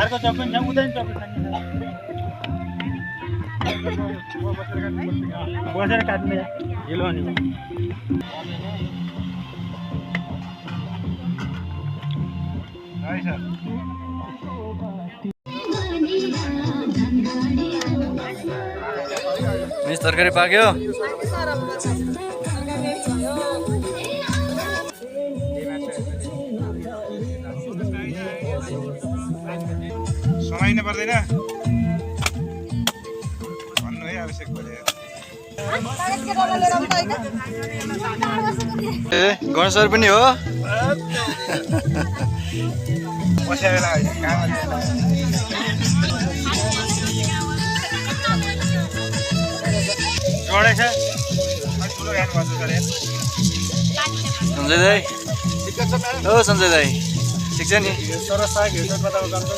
अर्को चप्पल छ उतै चप्पल छ बसेर काट्ने हिलो अनि मिस तरकारी पाक्यो समाइनु पर्दैन भन्नु है आवश्यक परे ए गणेशर पनि हो बस्या बेला काम जोडे छ ठुलो ह्यान्ड गर्छ सर सञ्जय दाई हो सञ्जय दाई ठिक छ नि तर साग हेर्छ बताउ गर्छ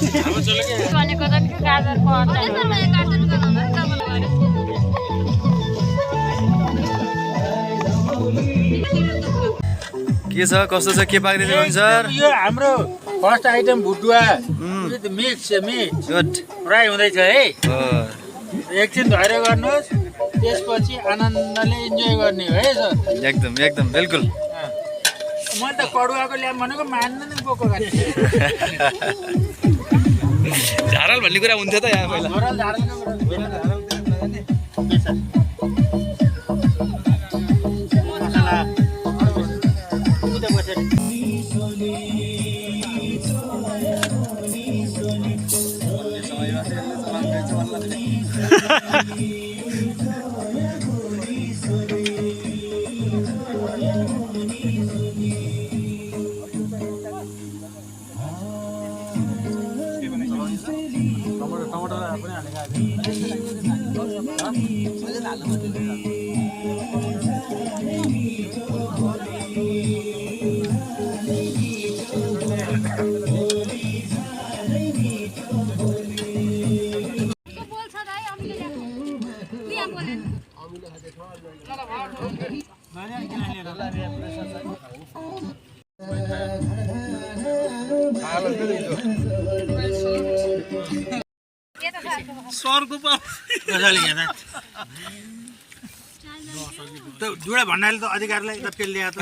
के छ कस्तो छ के पाक्दैछ भने सर यो हाम्रो फर्स्ट आइटम भुटुवा मिक्स गुड फ्राई हुँदैछ है एकछिन धैर्य गर्नुहोस् त्यसपछि आनन्दले इन्जोय गर्ने हो है सर एकदम एकदम बिल्कुल म त कडुवाको ल्याम भनेको मान्दैन नि बोको गाडी झारल भन्ने कुरा हुन्थ्यो त यहाँ पहिला सरको कसैले हेर्दा त जुडा भन्नाले त अधिकारलाई त पेल ल्याए त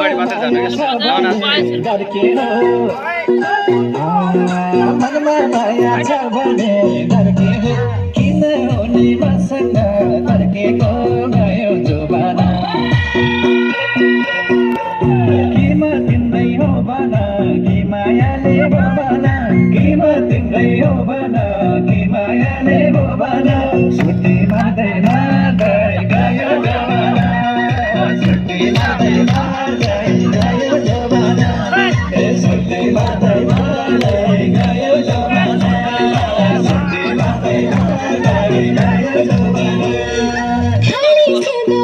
अगाडि मात्र जानु मनमा माया छ भने धर्के हो किन हुने मसँग धर्केको भयो जुबाना किमा तिम्रै हो भन कि मायाले हो भन किमा तिम्रै हो भन कि मायाले हो भन छुट्टी मार्दै मार्दै गयो जमाना छुट्टी मार्दै मार्दै गयो जमाना छुट्टी मार्दै मार्दै गयो जमाना छुट्टी मार्दै मार्दै गयो जमाना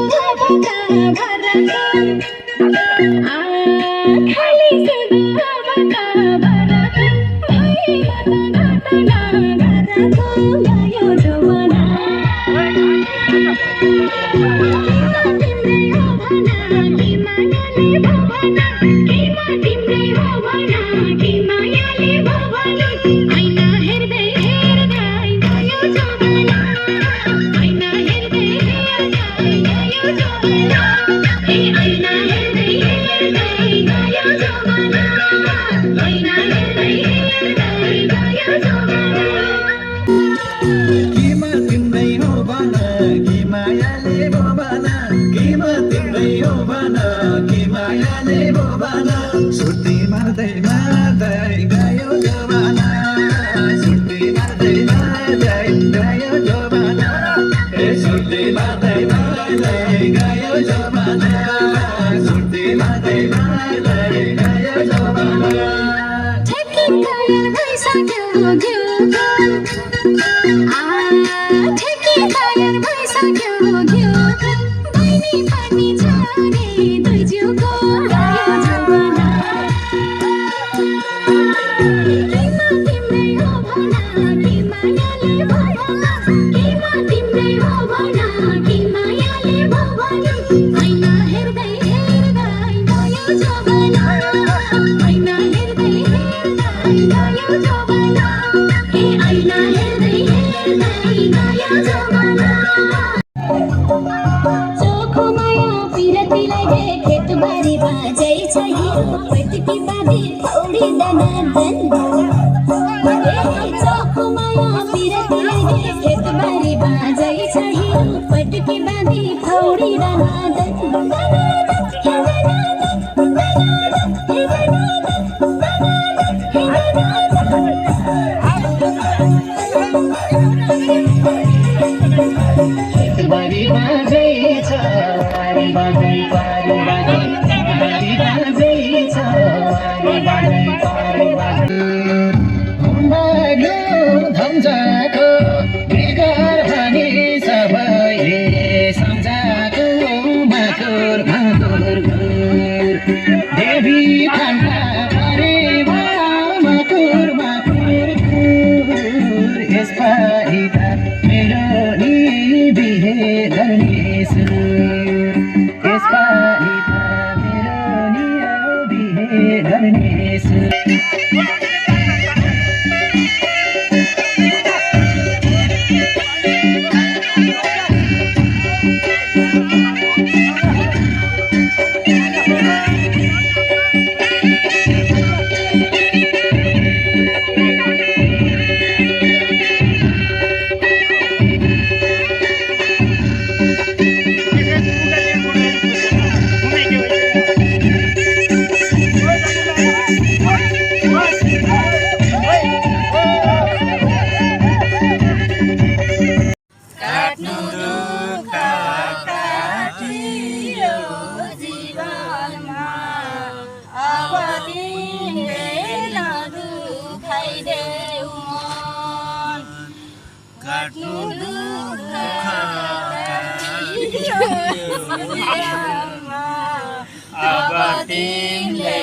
अब तिमीले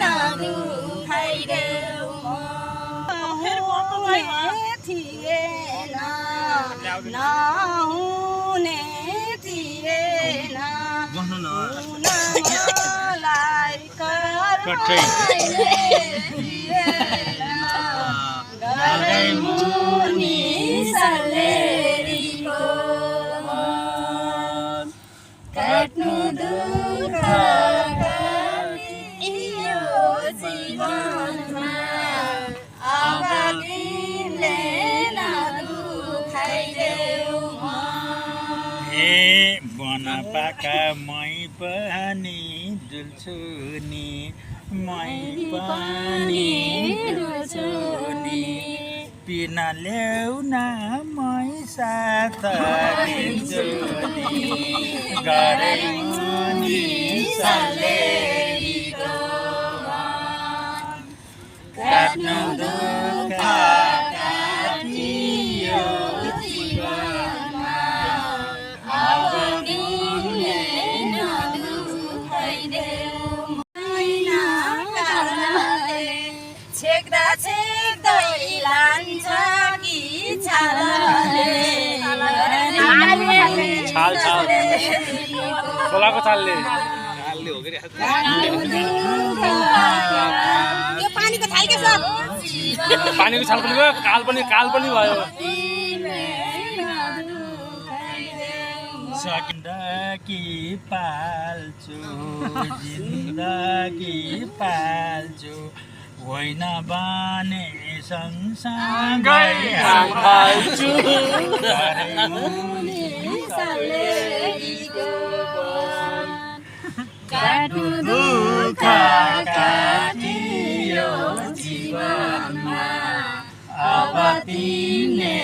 नदुखाइदेऊ थिएन नहुने थिएन मलाई गरै मुनि सल्लेरीको काट्नु दुःख यो जीवनमा अब तिमीले नदुखाइदेऊ हे बनपाका मै पनि डुल्छु नि मै पनि डुल्छु नि पिन ल्याउ न मै साथ दिन्छु नि गरै मुनि सल्लेरीको काट्नु दुःख काटियो जीवनमा अब तिमीले नदुखाइदेऊ छेक्दा छेक्दै लान्छ कि छालले छाल खोलाको छालले हो के पानीको थाल के छ पानीको छाल पनि भयो काल पनि भयो जिन्दगी पाल्छु जिन्दगी पाल्छु होइन भने सँगसँगै हाल्छु गरै मुनि सल्लेरीको काट्नु दुःख काटियो जीवनमा अब तिमीले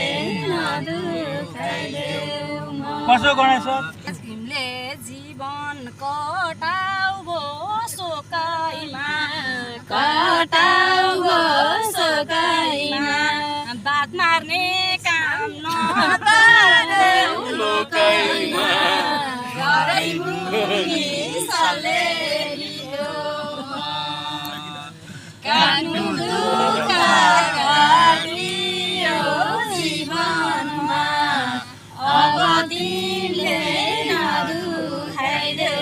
नदुखाइदेऊ कसो गणेश तिमीले जीवन कटाउ भो सोकाइमा बात मार्ने काम नगर्देऊ लोकैमा गरै मुनि सल्लेरीको काट्नु दुःख काटियो जीवनमा अब तिमीले नदुखाइदेऊ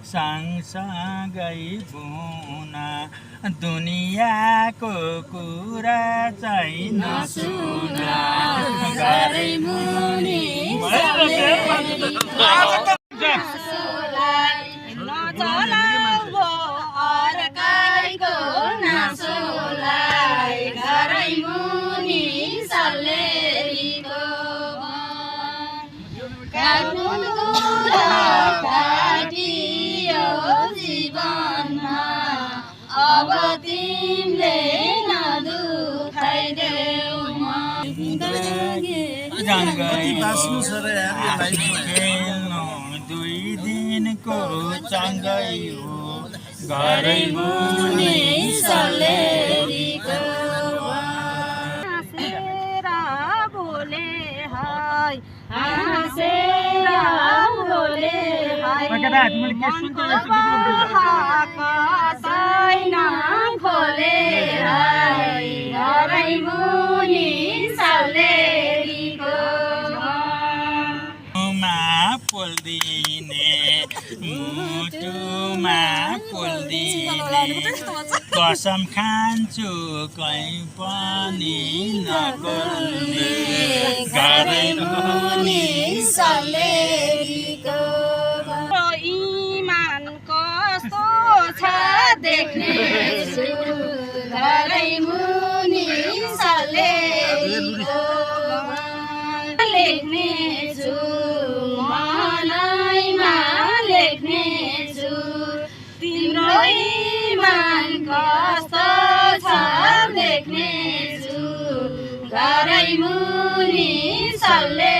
सँगसँगै बुना दुनियाँको कुरा चाहिँ नसुना गरै मुनि नचलाउ अर्काइको नासोलाई गरै मुनि सल्लेरीको काट्नु दुःख काटियो जीवनमा अब तिमीले नदुखाइदेऊ खेल्नु 2 दिनको सँगै हो गरै मुनि सल्लेरीको हाँसेर बोले हाय हाँसेर बोले हाय छैन खोले हाय गरै मुनि सल्लेरीको पोल्दिने मुटुमा पोल्दिने कसम खान्छु कहीँ पनि नबोल्ने गरै मुनि सल्लेरीको इमान कस्तो छ देख्ने छु गरै मुनि सल्लेरीको लेख्ने छु मनैमा लेख्ने छु तिम्रो इमान कस्तो छ देख्ने छु गरै मुनि सल्ले